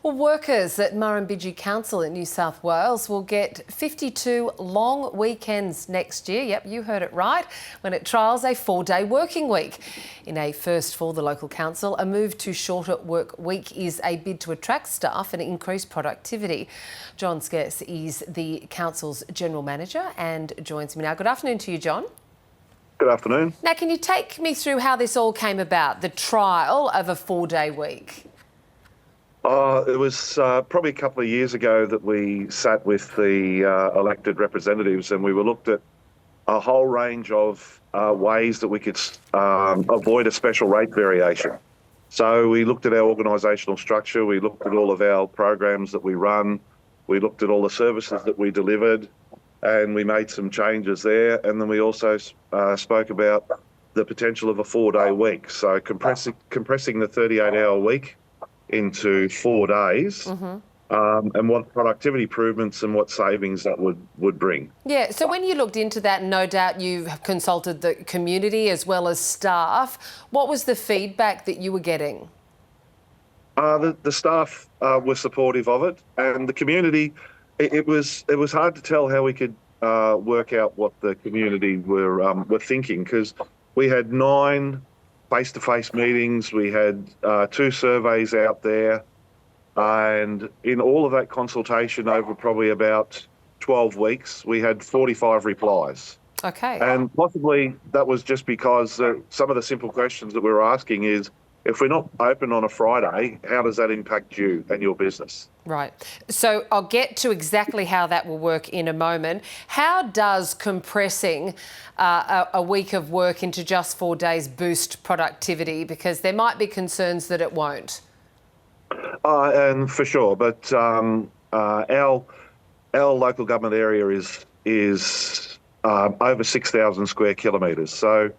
Well, workers at Murrumbidgee Council in New South Wales will get 52 long weekends next year. Yep, you heard it right, when it trials a 4-day working week. In a first for the local council, a move to shorter work week is a bid to attract staff and increase productivity. John Scarce is the council's general manager and joins me now. Good afternoon to you, John. Good afternoon. Now, can you take me through how this all came about, the trial of a 4-day week? It was probably a couple of years ago that we sat with the elected representatives and we looked at a whole range of ways that we could avoid a special rate variation. So we looked at our organisational structure, we looked at all of our programs that we run, we looked at all the services that we delivered, and we made some changes there. And then we also spoke about the potential of a 4-day week. So compressing the 38-hour week into 4 days, and what productivity improvements and what savings that would bring. Yeah, so when you looked into that, no doubt you've consulted the community as well as staff. What was the feedback that you were getting? The staff were supportive of it, and the community, it was hard to tell how we could work out what the community were thinking, because we had 9 face-to-face meetings, we had 2 surveys out there, and in all of that consultation over probably about 12 weeks, we had 45 replies. Okay. And possibly that was just because some of the simple questions that we were asking is, if we're not open on a Friday, how does that impact you and your business? Right. So I'll get to exactly how that will work in a moment. How does compressing a week of work into just 4 days boost productivity? Because there might be concerns that it won't. And for sure, but our local government area is over 6,000 square kilometres. So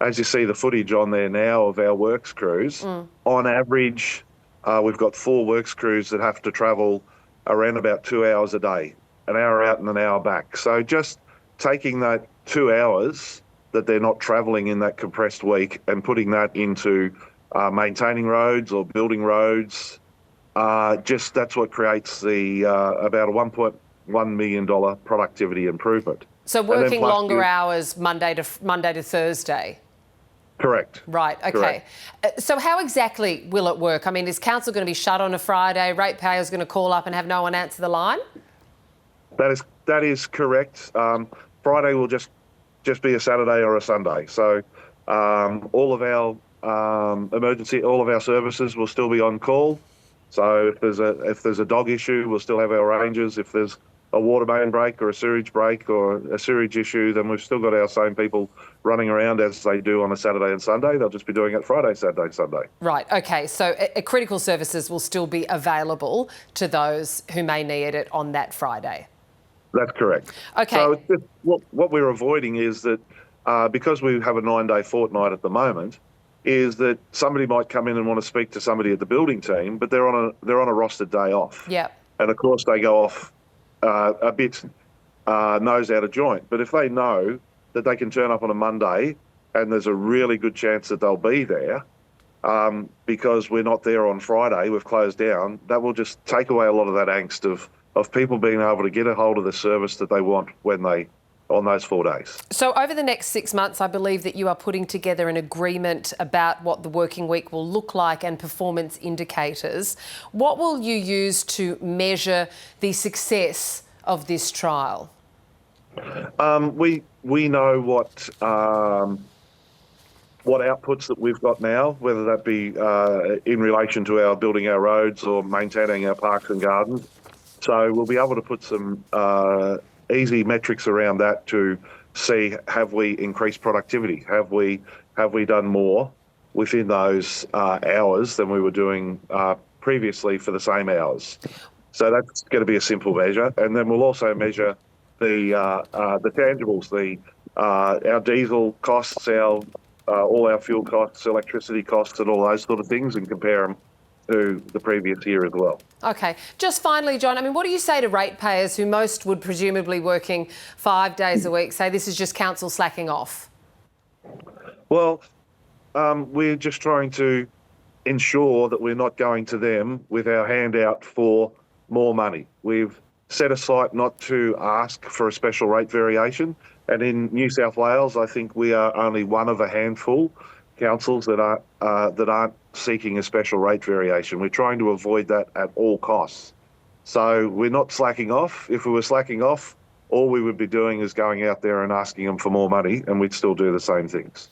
as you see the footage on there now of our works crews, on average, we've got 4 works crews that have to travel around about 2 hours a day, an hour out and an hour back. So just taking that 2 hours that they're not travelling in that compressed week and putting that into maintaining roads or building roads, that's what creates the about a $1.1 million productivity improvement. So working longer hours Monday to Thursday? Correct. Right, okay. Correct. So how exactly will it work? I mean, is council going to be shut on a Friday? Ratepayers going to call up and have no one answer the line? That is correct. Friday will just be a Saturday or a Sunday. So all of our all of our services will still be on call. So if there's a dog issue, we'll still have our rangers. If there's a water main break or a sewage break or a sewage issue, then we've still got our same people running around as they do on a Saturday and Sunday. They'll just be doing it Friday, Saturday, Sunday. Right, okay. So critical services will still be available to those who may need it on that Friday. That's correct. Okay. So what we're avoiding is that because we have a 9-day fortnight at the moment, is that somebody might come in and want to speak to somebody at the building team, but they're on a rostered day off. Yeah. And of course they go off a bit nose out of joint. But if they know that they can turn up on a Monday and there's a really good chance that they'll be there, because we're not there on Friday, we've closed down, that will just take away a lot of that angst of people being able to get a hold of the service that they want on those 4 days. So over the next 6 months, I believe that you are putting together an agreement about what the working week will look like and performance indicators. What will you use to measure the success of this trial? We know what outputs that we've got now, whether that be in relation to our building our roads or maintaining our parks and gardens. So we'll be able to put some easy metrics around that to see, have we increased productivity? Have we done more within those hours than we were doing previously for the same hours? So that's going to be a simple measure, and then we'll also measure the tangibles, our diesel costs, all our fuel costs, electricity costs, and all those sort of things, and compare them to the previous year as well. Okay. Just finally, John, I mean, what do you say to ratepayers who most would presumably working 5 days a week, say this is just council slacking off? Well, we're just trying to ensure that we're not going to them with our hand out for more money. We've set a sight not to ask for a special rate variation. And in New South Wales, I think we are only one of a handful councils that aren't seeking a special rate variation. We're trying to avoid that at all costs. So we're not slacking off. If we were slacking off, all we would be doing is going out there and asking them for more money, and we'd still do the same things.